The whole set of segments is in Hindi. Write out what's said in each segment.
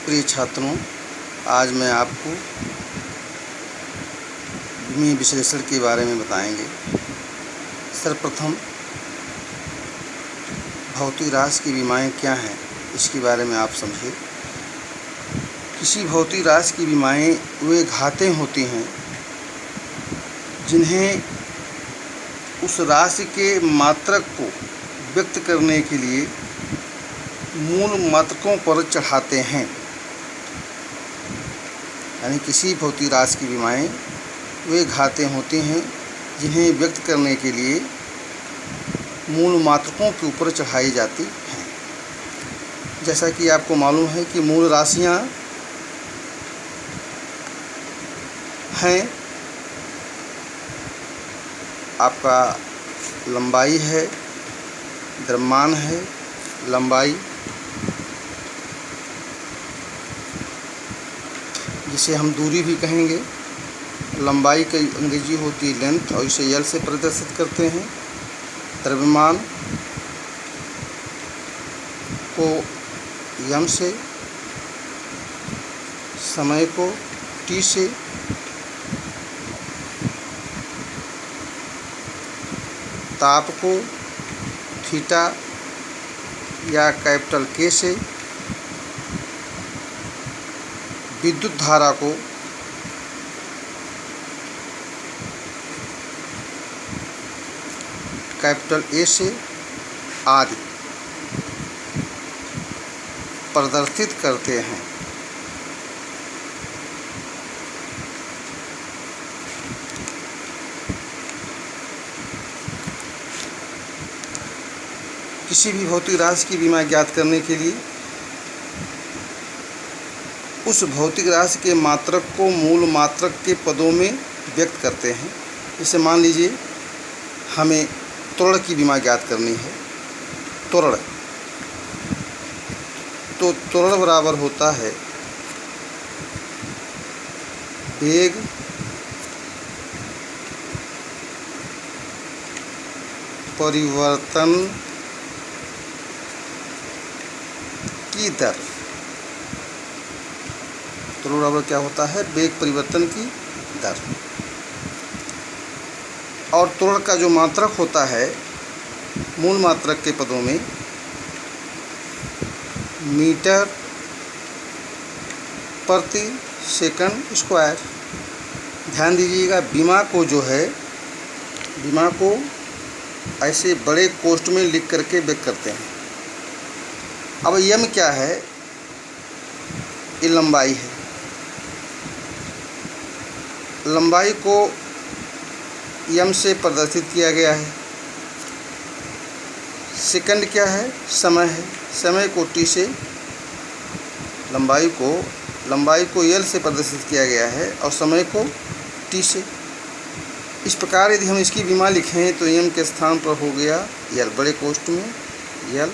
प्रिय छात्रों, आज मैं आपको विमीय विश्लेषण के बारे में बताएंगे। सर्वप्रथम भौतिक राशि की विमाएँ क्या हैं, इसके बारे में आप समझिए। किसी भौतिक राशि की विमाएँ वे घातें होती हैं जिन्हें उस राशि के मात्रक को व्यक्त करने के लिए मूल मात्रकों पर चढ़ाते हैं। यानी किसी भौतिक राशि की विमाएँ वे घातें होती हैं जिन्हें व्यक्त करने के लिए मूल मात्रकों के ऊपर चढ़ाई जाती हैं। जैसा कि आपको मालूम है कि मूल राशियाँ हैं, आपका लंबाई है, द्रव्यमान है, लंबाई जिसे हम दूरी भी कहेंगे। लंबाई की अंग्रेजी होती है लेंथ और इसे एल से प्रदर्शित करते हैं। द्रव्यमान को एम से, समय को टी से, ताप को थीटा या कैपिटल के से, विद्युत धारा को कैपिटल ए से आदि प्रदर्शित करते हैं। किसी भी भौतिक राशि की विमा ज्ञात करने के लिए उस भौतिक राशि के मात्रक को मूल मात्रक के पदों में व्यक्त करते हैं। जैसे मान लीजिए हमें त्वरण की विमा ज्ञात करनी है। त्वरण, तो त्वरण बराबर होता है वेग परिवर्तन की दर। त्वरण बराबर क्या होता है? वेग परिवर्तन की दर। और त्वरण का जो मात्रक होता है मूल मात्रक के पदों में मीटर प्रति सेकंड स्क्वायर। ध्यान दीजिएगा, विमा को जो है, विमा को ऐसे बड़े कोष्ठ में लिख करके व्यक्त करते हैं। अब यम क्या है? ये लंबाई है। लंबाई को यम से प्रदर्शित किया गया है। सेकंड क्या है? समय है। समय को टी से, लंबाई को एल से प्रदर्शित किया गया है और समय को टी से। इस प्रकार यदि हम इसकी विमा लिखें तो एम के स्थान पर हो गया एल, बड़े कोष्ठ में एल,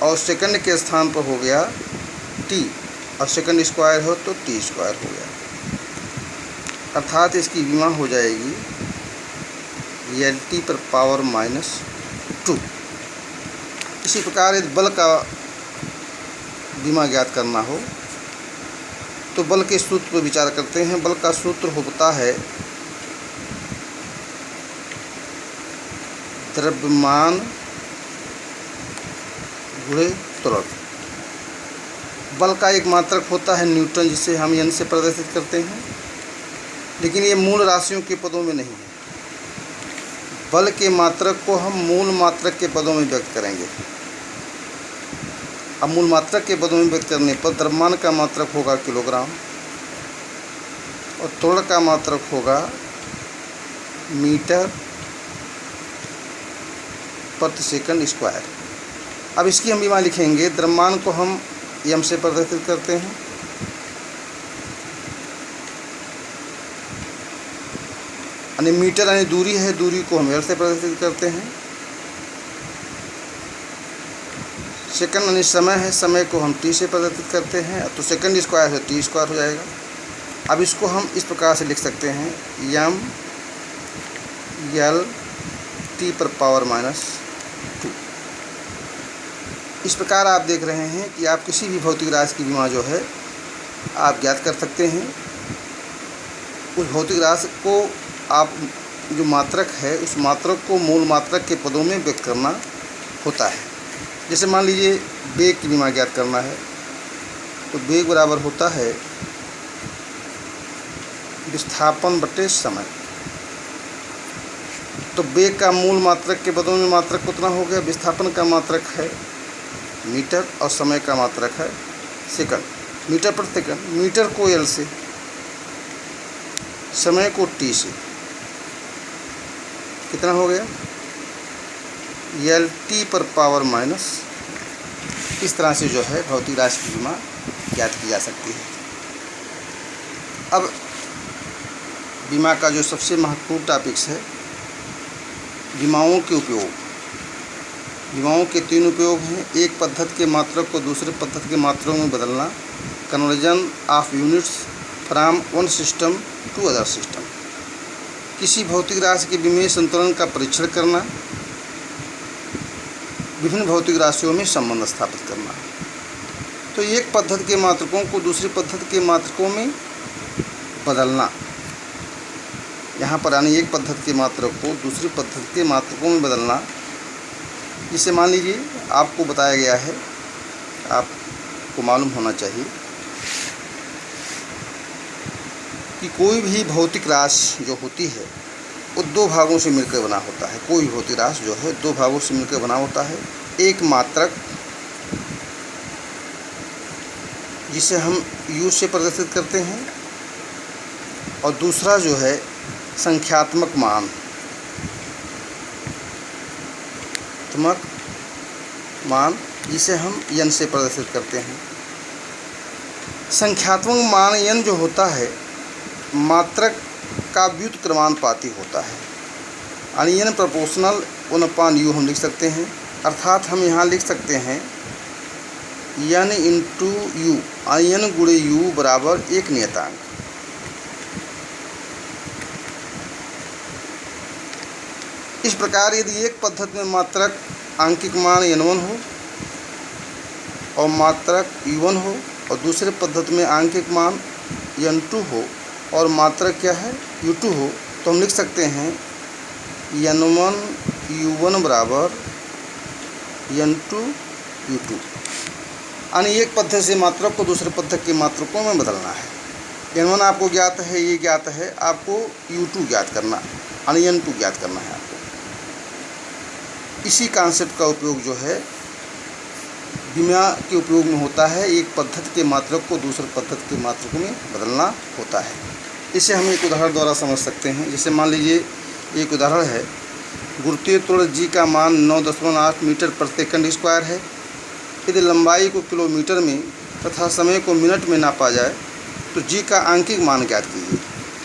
और सेकंड के स्थान पर हो गया टी, और सेकंड स्क्वायर हो तो टी स्क्वायर हो गया। अर्थात इसकी विमा हो जाएगी एल टी पर पावर -2। इसी प्रकार यदि बल का विमा ज्ञात करना हो तो बल के सूत्र पर विचार करते हैं। बल का सूत्र होता है द्रव्यमान गुणे त्वरण। बल का एक मात्रक होता है न्यूटन, जिसे हम एन से प्रदर्शित करते हैं, लेकिन ये मूल राशियों के पदों में नहीं है। बल के मात्रक को हम मूल मात्रक के पदों में व्यक्त करेंगे। अब मूल मात्रक के पदों में व्यक्त करने पर द्रव्यमान का मात्रक होगा किलोग्राम और त्वरण का मात्रक होगा मीटर प्रति सेकंड स्क्वायर। अब इसकी हम विमा लिखेंगे। द्रव्यमान को हम एम से प्रदर्शित करते हैं, यानी मीटर यानी दूरी है, दूरी को हम एल से प्रदर्शित करते हैं। सेकंड यानी समय है, समय को हम टी से प्रदर्शित करते हैं, तो सेकंड स्क्वायर है टी स्क्वायर हो जाएगा। अब इसको हम इस प्रकार से लिख सकते हैं एम एल टी पर पावर -2। इस प्रकार आप देख रहे हैं कि आप किसी भी भौतिक राशि की विमा जो है आप ज्ञात कर सकते हैं। उस भौतिक राशि को आप जो मात्रक है उस मात्रक को मूल मात्रक के पदों में व्यक्त करना होता है। जैसे मान लीजिए वेग की विमा ज्ञात करना है तो वेग बराबर होता है विस्थापन बटे समय। तो वेग का मूल मात्रक के पदों में मात्रक कितना हो गया, विस्थापन का मात्रक है मीटर और समय का मात्रक है सेकंड, मीटर प्रति सेकंड। मीटर को एल से, समय को टी से, कितना हो गया एल टी पर पावर माइनस। इस तरह से जो है भौतिक राशि की विमा ज्ञात की जा सकती है। अब बीमा का जो सबसे महत्वपूर्ण टॉपिक्स है विमाओं के उपयोग। विमाओं के 3 उपयोग हैं। एक पद्धति के मात्रक को दूसरे पद्धति के मात्रकों में बदलना, conversion of units from one system to other system, किसी भौतिक राशि के विमीय संतुलन का परीक्षण करना, विभिन्न भौतिक राशियों में संबंध स्थापित करना। तो एक पद्धति के मात्रकों को दूसरी पद्धति के मात्रकों में बदलना, यहाँ पर यानी एक पद्धति के मात्रक को दूसरी पद्धति के मात्रकों में बदलना। जिसे मान लीजिए आपको बताया गया है, आपको मालूम होना चाहिए कि कोई भी भौतिक राशि जो होती है वो 2 भागों से मिलकर बना होता है। कोई भौतिक राशि जो है 2 भागों से मिलकर बना होता है। एक मात्रक जिसे हम U से प्रदर्शित करते हैं और दूसरा जो है संख्यात्मक मान जिसे हम n से प्रदर्शित करते हैं। संख्यात्मक मान n जो होता है मात्रक का व्युत्क्रमानुपाती होता है, यानी n प्रोपोर्शनल 1/u हम लिख सकते हैं। अर्थात हम यहाँ लिख सकते हैं n इंटू यू, यानी n गुणे u बराबर एक नियतांक। इस प्रकार यदि एक पद्धति में मात्रक आंकिक मान n1 हो और मात्रक u1 हो और दूसरे पद्धति में आंकिक मान n2 हो और मात्रक क्या है u2 हो, तो हम लिख सकते हैं n1 u1 बराबर n2 u2, यानी एक पद्धति से मात्रक को दूसरे पद्धति के मात्रकों में बदलना है। n1 आपको ज्ञात है, ये ज्ञात है, आपको u2 ज्ञात करना, यानी n2 ज्ञात करना है आपको। इसी कॉन्सेप्ट का उपयोग जो है विमा के उपयोग में होता है। एक पद्धति के मात्रक को दूसरे पद्धति के मात्रकों में बदलना होता है। इसे हम एक उदाहरण द्वारा समझ सकते हैं। जैसे मान लीजिए एक उदाहरण है, गुरुत्वीय त्वरण g का मान 9.8 मीटर प्रति सेकंड स्क्वायर है। यदि लंबाई को किलोमीटर में तथा समय को मिनट में नापा जाए तो g का आंकिक मान ज्ञात कीजिए।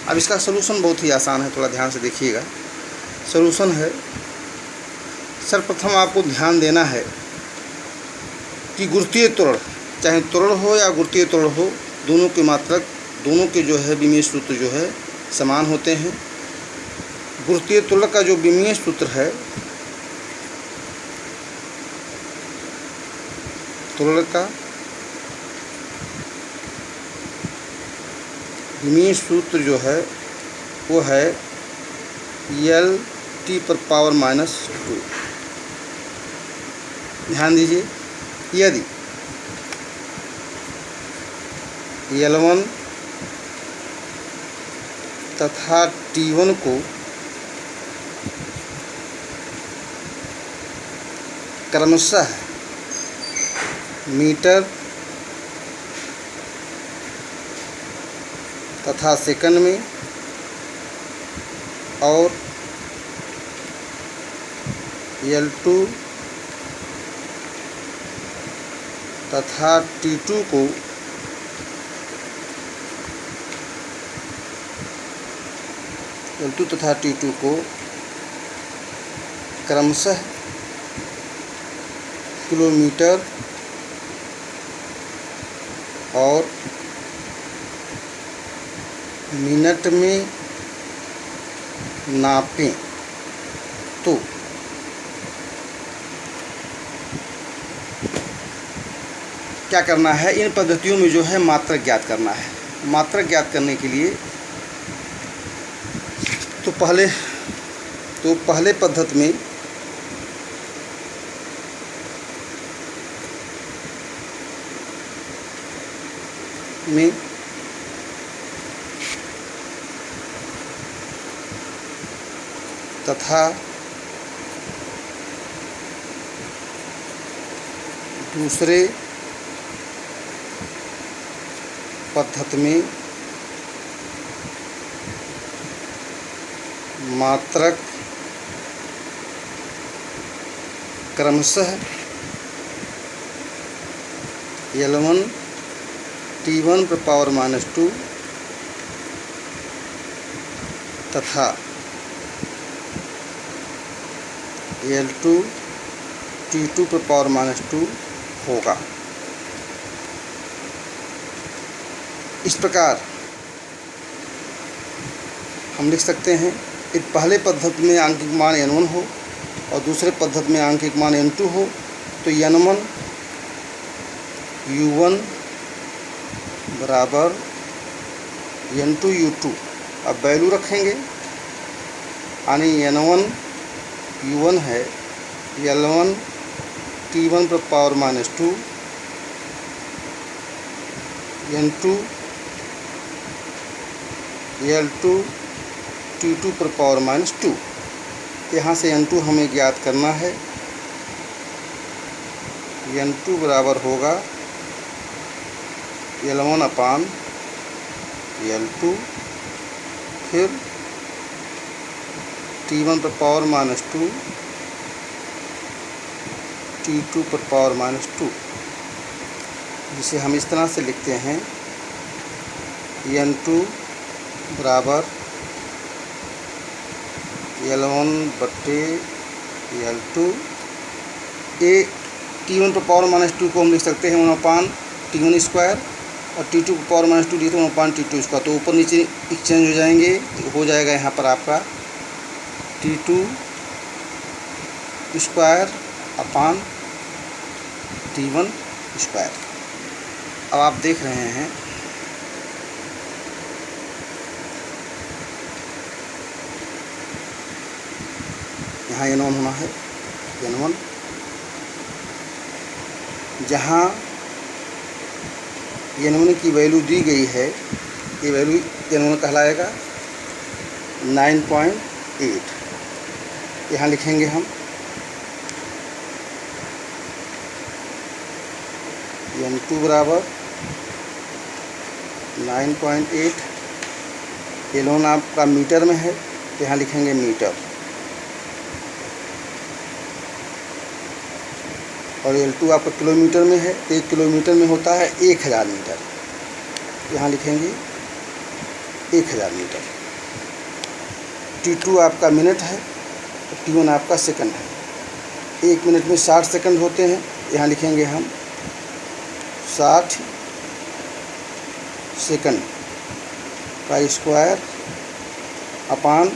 अब इसका सलूशन बहुत ही आसान है, थोड़ा ध्यान से देखिएगा। सलूशन है, सर्वप्रथम आपको ध्यान देना है कि गुरुत्वीय त्वरण, चाहे त्वरण हो या गुरुत्वीय त्वरण हो, दोनों के मात्रक, दोनों के जो है विमीय सूत्र जो है समान होते हैं। गुरुत्वीय त्वरण का जो विमीय सूत्र है, त्वरण का विमीय सूत्र जो है वो है एल टी पर पावर माइनस 2। ध्यान दीजिए, यदि L1 तथा T1 को क्रमशः मीटर तथा सेकंड में और L2 तथा T2 को L2 तथा T2 को क्रमशः किलोमीटर और मिनट में नापें तो क्या करना है, इन पद्धतियों में जो है मात्रक ज्ञात करना है। मात्रक ज्ञात करने के लिए तो पहले पद्धति में तथा दूसरे पद्धति में मात्रक क्रमशः L1 T1 पर पावर -2 तथा L2 T2 पर पावर -2 होगा। इस प्रकार हम लिख सकते हैं, इस पहले पद्धति में आंकिक मान n1 हो और दूसरे पद्धति में आंकिक मान n2 हो, तो n1 u1 बराबर n2 u2। अब वैल्यू रखेंगे, यानी n1 u1 है L1 T1 पर पावर -2, n2 L2 T2 पर पावर -2। यहाँ से n2 हमें ज्ञात करना है। n2 बराबर होगा L1 अपान L2, फिर T1 पर पावर -2 T2 पर पावर -2, जिसे हम इस तरह से लिखते हैं n2 बराबर L1 बट्टे L2। T1 पर पावर -2 को हम लिख सकते हैं 1 अपान T1 स्क्वायर, और T2 पर पावर -2 लिखते हैं 1 अपान T2 स्क्वायर। तो ऊपर नीचे एक्सचेंज हो जाएंगे, हो जाएगा यहाँ पर आपका T2 square upon T1 square. अब आप देख रहे हैं यहाँ n1 होना है, n1 जहाँ n1 की वैल्यू दी गई है, ये वैल्यू n1 कहलाएगा 9.8। यहाँ लिखेंगे हम n2 बराबर 9.8। L1 आपका मीटर में है, तो यहाँ लिखेंगे मीटर, और L2 आपका किलोमीटर में है, तो 1 किलोमीटर में होता है 1000 मीटर। यहाँ लिखेंगे 1000 मीटर। T2 आपका मिनट है, तो T1 आपका सेकंड है। 1 मिनट में 60 सेकंड होते हैं, यहाँ लिखेंगे हम 60 सेकंड का स्क्वायर अपान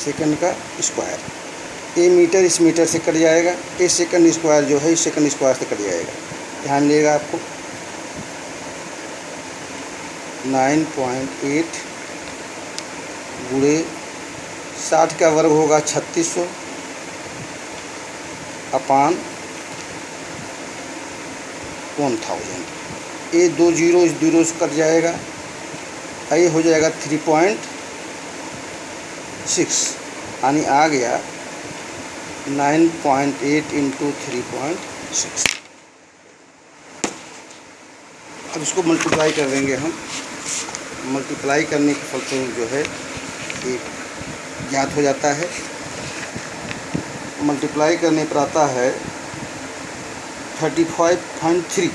सेकंड का स्क्वायर। ये मीटर इस मीटर से कट जाएगा, ये सेकंड स्क्वायर जो है इस सेकंड स्क्वायर से कट जाएगा। ध्यान मिलेगा आपको 9.8 गुणे 60 का वर्ग होगा 3600 अपान 1000। ये 2 जीरो इस जीरो से कट जाएगा, ये हो जाएगा 3.6, यानी आ गया 9.8 इंटू 3.6। अब इसको मल्टीप्लाई कर देंगे हम। मल्टीप्लाई करने के फलस्वरूप जो है ये ज्ञात हो जाता है। मल्टीप्लाई करने पर आता है 35.3।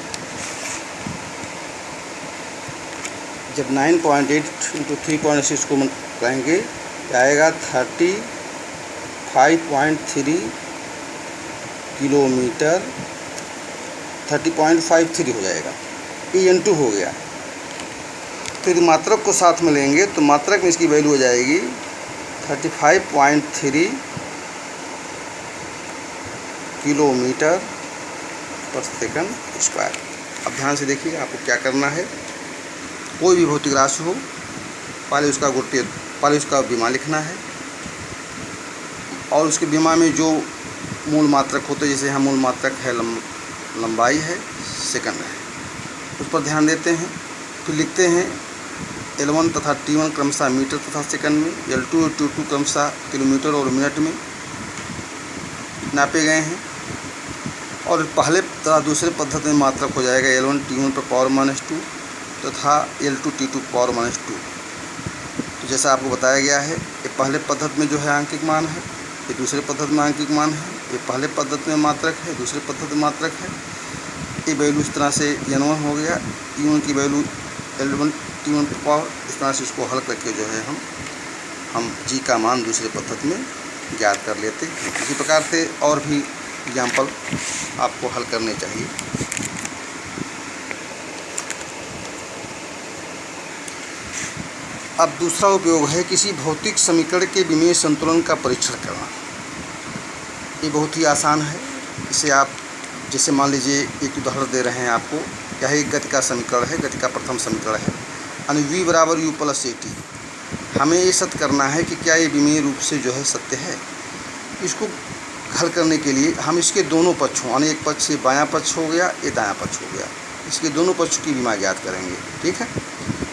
जब 9.8 इंटू 3.6 को मल्टीप्लाएंगे तो आएगा 35.3 किलोमीटर, 30.53 हो जाएगा। ये n2 हो गया। फिर मात्रक को साथ में लेंगे तो मात्रक में इसकी वैल्यू हो जाएगी 35.3 किलोमीटर पर सेकंड स्क्वायर। अब ध्यान से देखिए आपको क्या करना है। कोई भी भौतिक राशि हो, पहले उसका विमा लिखना है और उसके विमा में जो मूल मात्रक होते हैं, जैसे यहाँ मूल मात्रक है लंबाई है, सेकंड है, उस पर ध्यान देते हैं। फिर लिखते हैं L1 तथा T1 क्रमशः मीटर तथा सेकंड में, L2 और T2 क्रमशः किलोमीटर और मिनट में नापे गए हैं। और पहले तथा दूसरे पद्धति में मात्रक हो जाएगा L1 T1 पर पावर -2 तथा L2 T2 पावर -2। तो जैसा आपको बताया गया है, ये पहले पद्धति में जो है आंकिक मान है, ये दूसरे पद्धति में आंकिक मान है। ये पहले पद्धति में मात्रक है, दूसरे पद्धति में मात्रक है। ये वैल्यू इस तरह से N1 हो गया, T1 की वैल्यू L1 T1 पर पावर, इस तरह से इसको हल करके जो है हम जी का मान दूसरे पद्धति में ज्ञात कर लेते हैं। इसी प्रकार से और भी एग्जाम्पल आपको हल करने चाहिए। अब दूसरा उपयोग है किसी भौतिक समीकरण के विमेय संतुलन का परीक्षण करना। ये बहुत ही आसान है। इसे आप जैसे मान लीजिए एक उदाहरण दे रहे हैं आपको, क्या है, एक गति का समीकरण है, गति का प्रथम समीकरण है, यानी v बराबर u प्लस at। हमें ये सत्य करना है कि क्या ये विमेय रूप से जो है सत्य है। इसको हल करने के लिए हम इसके दोनों पक्षों, यानी एक पक्ष से बायां पक्ष हो गया, ये दायां पक्ष हो गया, इसके दोनों पक्षों की विमा ज्ञात करेंगे। ठीक है,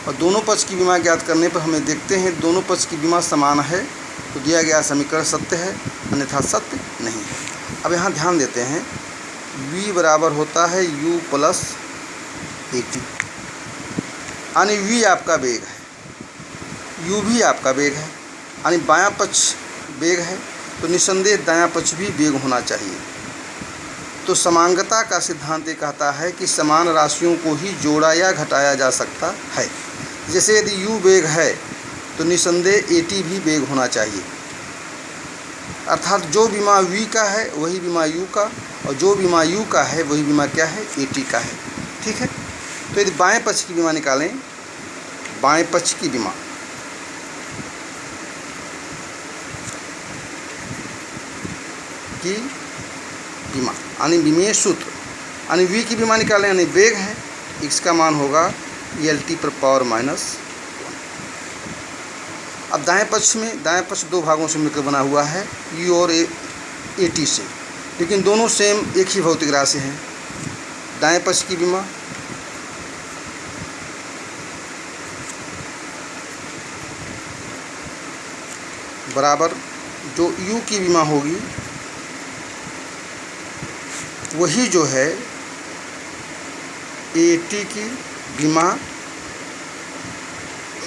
और दोनों पक्ष की विमा ज्ञात करने पर हमें देखते हैं दोनों पक्ष की विमा समान है तो दिया गया समीकरण सत्य है, अन्यथा सत्य नहीं है। अब यहाँ ध्यान देते हैं, v बराबर होता है u प्लस at, यानी v आपका वेग है, u भी आपका वेग है, यानी बायां पक्ष वेग है तो निसंदेह दायां पक्ष भी वेग होना चाहिए। तो समांगता का सिद्धांत ये कहता है कि समान राशियों को ही जोड़ा या घटाया जा सकता है। जैसे यदि u वेग है तो निसंदेह at भी वेग होना चाहिए, अर्थात जो विमा v का है वही विमा u का, और जो विमा u का है वही विमा क्या है, at का है। ठीक है, तो यदि बाएं पक्ष की विमा निकालें, बाएं पक्ष की विमा यानी विमेय सूत्र, यानी v की विमा निकालें, यानी वेग है, इसका मान होगा Lt पर पावर -1। अब दाएं पक्ष दो भागों से मिलकर बना हुआ है, u और at से, लेकिन दोनों सेम एक ही भौतिक राशि हैं। दाएं पक्ष की विमा बराबर जो u की विमा होगी वही जो है at की विमा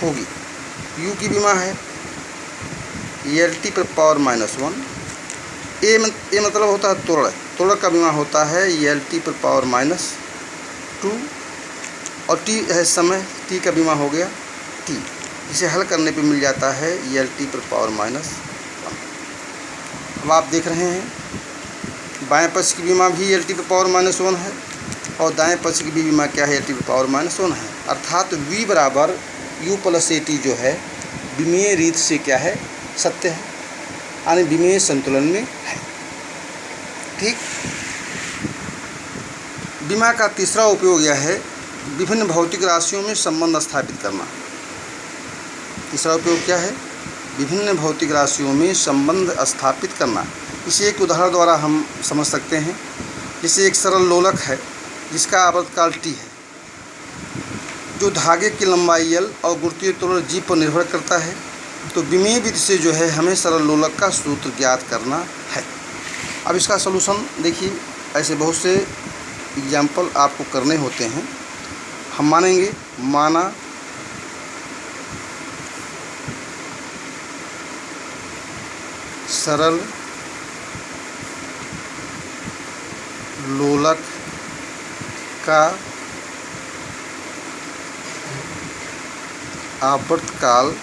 होगी। u की विमा है Lt पर पावर -1। ये मतलब होता है त्वरण का विमा होता है Lt पर पावर -2, और t है समय, t का विमा हो गया t। इसे हल करने पे मिल जाता है Lt पर पावर -1। अब आप देख रहे हैं बाएं पक्ष की विमा भी Lt पर पावर -1 है और दाएं पक्ष की भी विमा क्या है, Lt पर पावर -1 है। अर्थात v बराबर u प्लस at जो है विमेय रीत से क्या है, सत्य है, यानी विमेय संतुलन में है। ठीक, विमा का तीसरा उपयोग यह है विभिन्न भौतिक राशियों में संबंध स्थापित करना। तीसरा उपयोग क्या है, विभिन्न भौतिक राशियों में संबंध स्थापित करना। इसे एक उदाहरण द्वारा हम समझ सकते हैं। जैसे एक सरल लोलक है जिसका आवर्तकाल t है, जो धागे की लंबाई L और गुरुत्वीय त्वरण g पर निर्भर करता है। तो विमेय विधि से जो है हमें सरल लोलक का सूत्र ज्ञात करना है। अब इसका सलूशन देखिए, ऐसे बहुत से एग्जाम्पल आपको करने होते हैं। हम मानेंगे, माना सरल लोलक का आवर्तकाल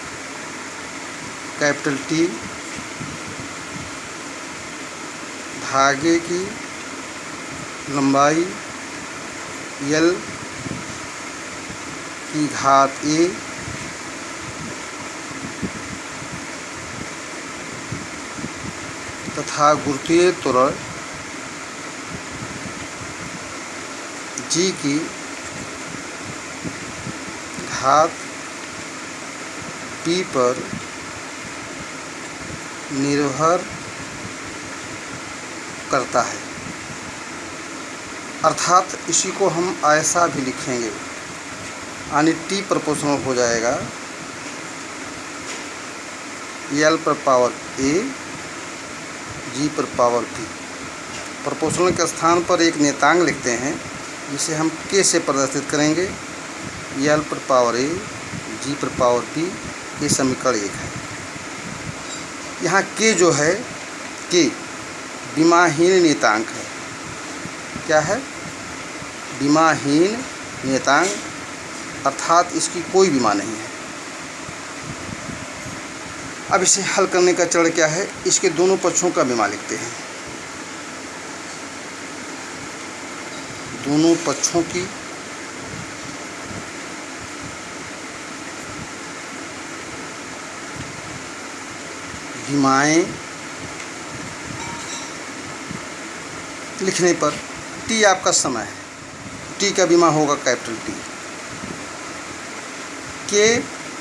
T, धागे की लंबाई L की घात a तथा गुरुत्वीय त्वरण जी की घात p पर निर्भर करता है। अर्थात इसी को हम ऐसा भी लिखेंगे, यानी t प्रोपोर्शनल हो जाएगा l पर पावर a g पर पावर b। प्रोपोर्शनल के स्थान पर एक नियतांक लिखते हैं जिसे हम k से प्रदर्शित करेंगे, l पर पावर a g पर पावर b। ये समीकरण 1 है। यहाँ k जो है, k विमाहीन नियतांक है। क्या है? विमाहीन नियतांक, अर्थात इसकी कोई विमा नहीं है। अब इसे हल करने का चरण क्या है? इसके दोनों पक्षों का विमा लिखते हैं। दोनों पक्षों की विमाएं लिखने पर t आपका समय है, t का विमा होगा कैपिटल T। k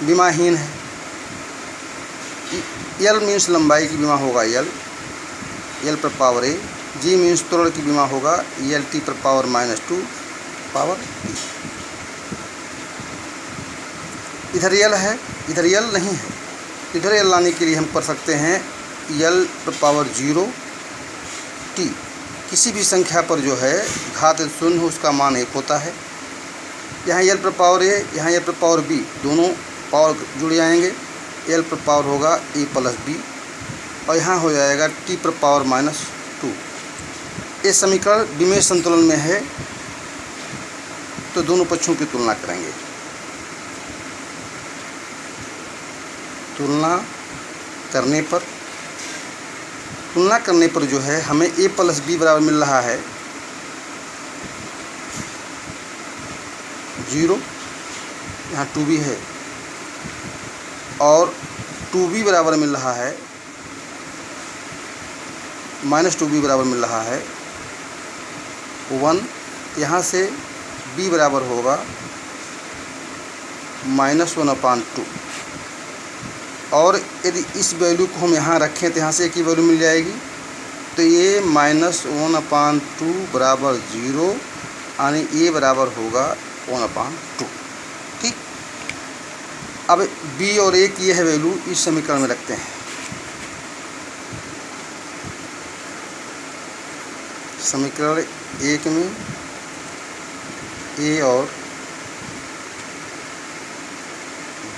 विमाहीन है, l मीन्स लंबाई की विमा होगा l पर पावर a। g मीन्स त्वरण की विमा होगा t पर पावर -2 पावर b। इधर l है, इधर l नहीं है। इधर l लाने के लिए हम कर सकते हैं l पर पावर 0 t। किसी भी संख्या पर जो है घात 0 उसका मान 1 होता है। यहाँ l पर पावर a, यहाँ l पर पावर b, दोनों पावर जुड़ जाएंगे। l पर पावर होगा a प्लस b और यहाँ हो जाएगा t पर पावर -2। ये समीकरण विमेय संतुलन में है, तो दोनों पक्षों की तुलना करेंगे। तुलना करने पर जो है हमें a प्लस b बराबर मिल रहा है 0, यहाँ 2b है, और 2b बराबर मिल रहा है -2b बराबर मिल रहा है 1। यहाँ से b बराबर होगा -1/2। और यदि इस वैल्यू को हम यहाँ रखें तो यहाँ से एक ही वैल्यू मिल जाएगी, तो ये -1/2 बराबर 0, यानी a बराबर होगा 1/2। ठीक। अब b और a की यह वैल्यू इस समीकरण में रखते हैं। समीकरण 1 में a और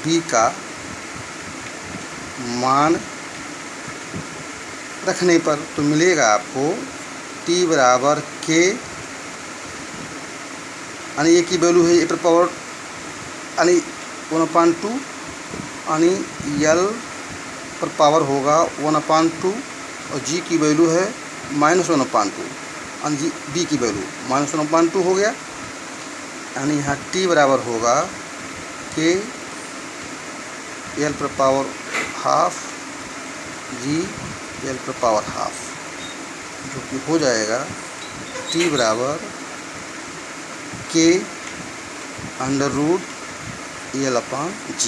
b का मान रखने पर तो मिलेगा आपको t बराबर k, यानी a की वैल्यू है a पर पावर यानी 1/2, यानी l पर पावर होगा 1/2 और g की वैल्यू है -1/2, यानी b की वैल्यू -1/2 हो गया। यानी यहाँ t बराबर होगा k l पर पावर ½ g l पर पावर ½ जो कि हो जाएगा t बराबर k √l/g।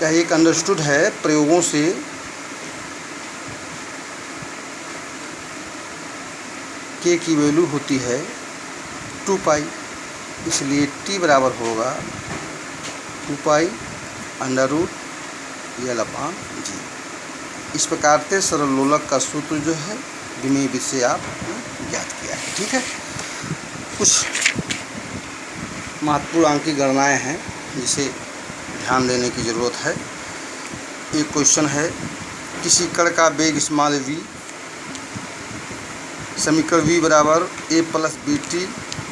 यह एक अंडरस्टूड है प्रयोगों से k की वैल्यू होती है 2π, इसलिए t बराबर होगा 2π √l/g। इस प्रकार से सरल लोलक का सूत्र जो है विमेय विधि से आप ज्ञात किया है। ठीक है। कुछ महत्वपूर्ण अंक की गणनाएँ हैं जिसे ध्यान देने की ज़रूरत है। एक क्वेश्चन है, किसी कण का वेग स्मॉल v, समीकरण v बराबर a plus bt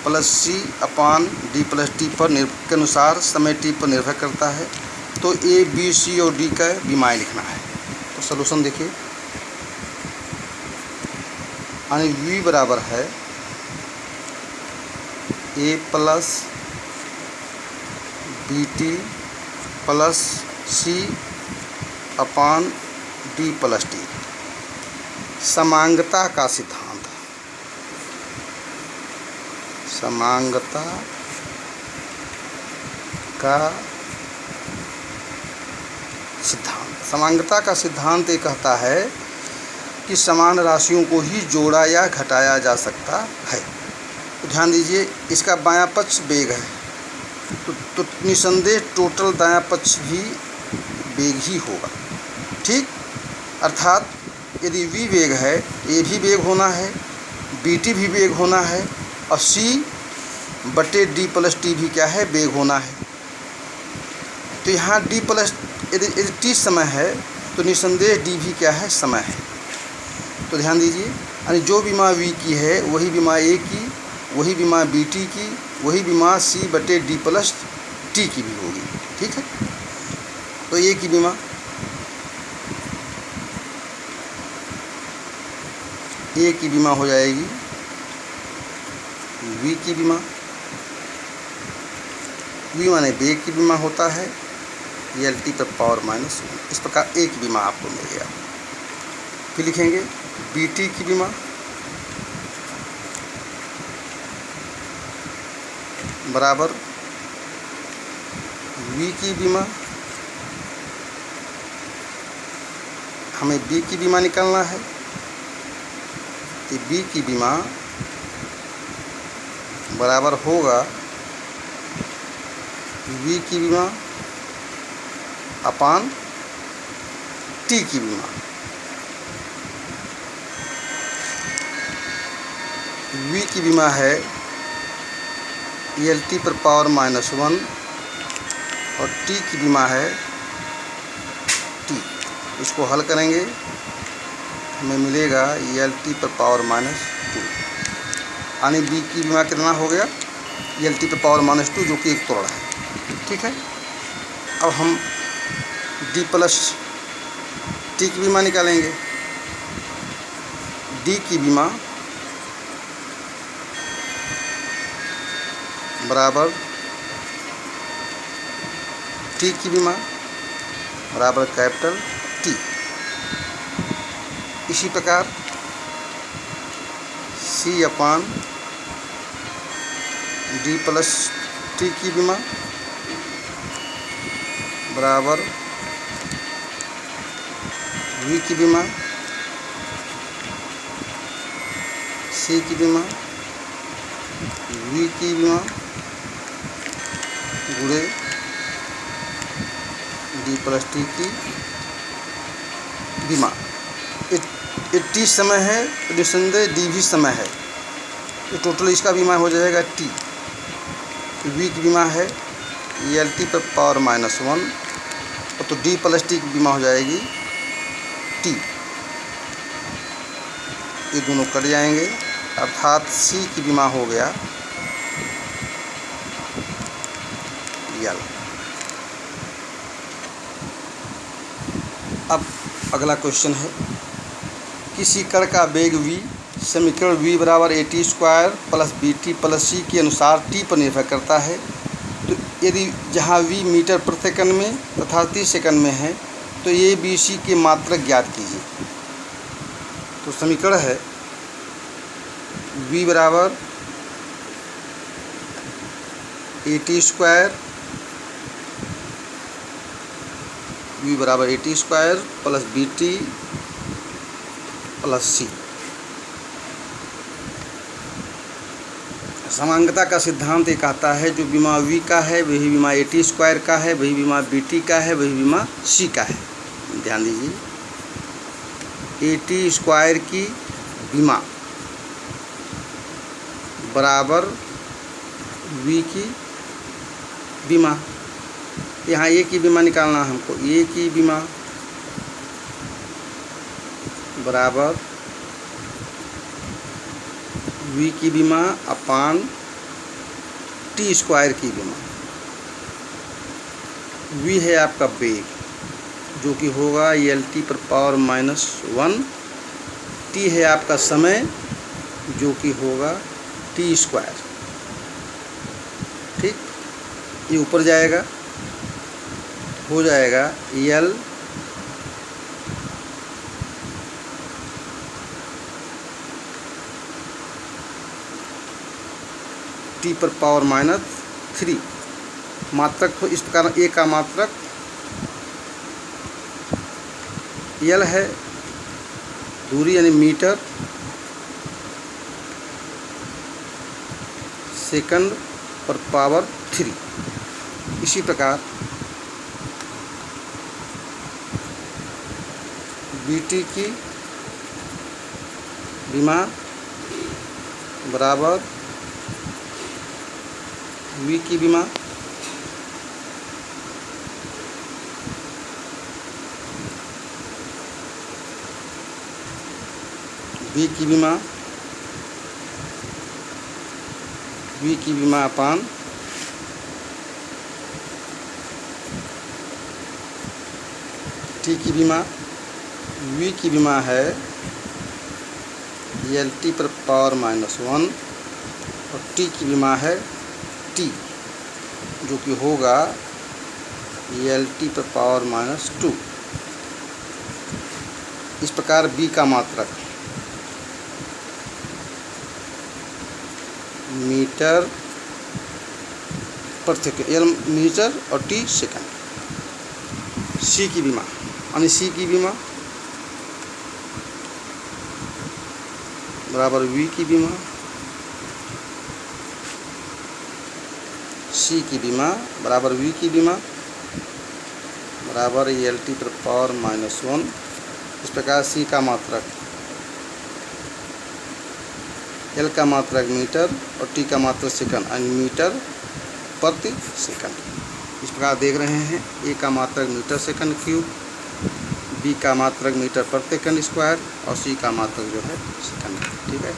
plus c/d plus t पर के अनुसार समय t पर निर्भर करता है, तो a b c और d का विमाएं लिखना है। तो सलूशन देखिए, यानी v बराबर है a plus bt plus c/d plus t। समांगता का सिद्धांत, समांगता का सिद्धांत। समांगता का सिद्धांत ये कहता है कि समान राशियों को ही जोड़ा या घटाया जा सकता है। तो ध्यान दीजिए, इसका बायां पक्ष वेग है, तो निसंदेह टोटल दायां पक्ष भी वेग ही होगा। ठीक, अर्थात यदि v वेग है तो ये भी वेग होना है, bt भी वेग होना है, और c/d + t भी क्या है, वेग होना है। तो यहाँ d प्लस यदि t समय है तो निसंदेह d भी क्या है, समय है। तो ध्यान दीजिए, यानी जो विमा v की है वही विमा a की, वही विमा bt की, वही विमा c/d + t की भी होगी। ठीक है, तो a की विमा हो जाएगी v की विमा, v माने वेग की विमा होता है L⁻⁻1। इस प्रकार a की विमा आपको मिल गया। फिर लिखेंगे bt की विमा बराबर v की विमा, हमें b की विमा निकालना है, तो b की विमा बराबर होगा v की विमा अपान t की विमा। v की विमा है L⁻⁻1 और t की विमा है t। इसको हल करेंगे हमें मिलेगा L⁻⁻2, यानी b की विमा कितना हो गया, L⁻⁻2, जो कि 1 तोड़ है। ठीक है, अब हम d + t की विमा निकालेंगे। d की विमा बराबर t की विमा बराबर कैपिटल T। इसी प्रकार c/d + t की विमा बराबर v की विमा, c की विमा, v की विमा गुणे d + t की विमा। ये t समय है तो निसंदेह d भी समय है, तो टोटल इसका विमा हो जाएगा t। v की विमा है L⁻⁻1, तो d + t की विमा हो जाएगी t। ये दोनों कट जाएंगे, अर्थात c की विमा हो गया L। अब अगला क्वेश्चन है, किसी कण का वेग v समीकरण v बराबर at² + bt + c के अनुसार t पर निर्भर करता है। तो यदि जहाँ v मीटर प्रति सेकंड में तथा 30 सेकंड में है तो a b c के मात्रक ज्ञात कीजिए। तो समीकरण है v बराबर at² + bt + c। समांगता का सिद्धांत ये कहता है जो विमा v का है वही विमा at² का है, वही विमा bt का है, वही विमा c का है। ध्यान दीजिए, at² की विमा बराबर v की विमा। यहाँ a की विमा निकालना है हमको, a की विमा बराबर v की विमा अपान t² की विमा। v है आपका वेग जो कि होगा L⁻⁻1, t है आपका समय जो कि होगा t²। ठीक, ये ऊपर जाएगा, हो जाएगा L टी पर पावर -3 मात्रक हो। इस प्रकार ए का मात्रक एल है, दूरी यानी मीटर सेकंड पर पावर 3। इसी प्रकार बीटी की विमा बराबर वी की विमा वी की विमा अपान टी की विमा। वी की विमा है एल टी पर पावर -1 और टी की विमा है टी, जो कि होगा एल टी पर पावर -2। इस प्रकार बी का मात्रक मीटर पर सेकंड, एल मीटर और टी सेकंड। सी की विमा यानी सी की विमा बराबर वी की विमा, सी की विमा बराबर वी की विमा बराबर एल टी पर पावर -1। इस प्रकार सी का मात्रक एल का मात्रक मीटर और टी का मात्रक सेकंड यानी मीटर प्रति सेकंड। इस प्रकार देख रहे हैं ए का मात्रक मीटर सेकंड क्यूब, बी का मात्रक मीटर प्रति सेकंड स्क्वायर और सी का मात्रक जो है सेकंड। ठीक है।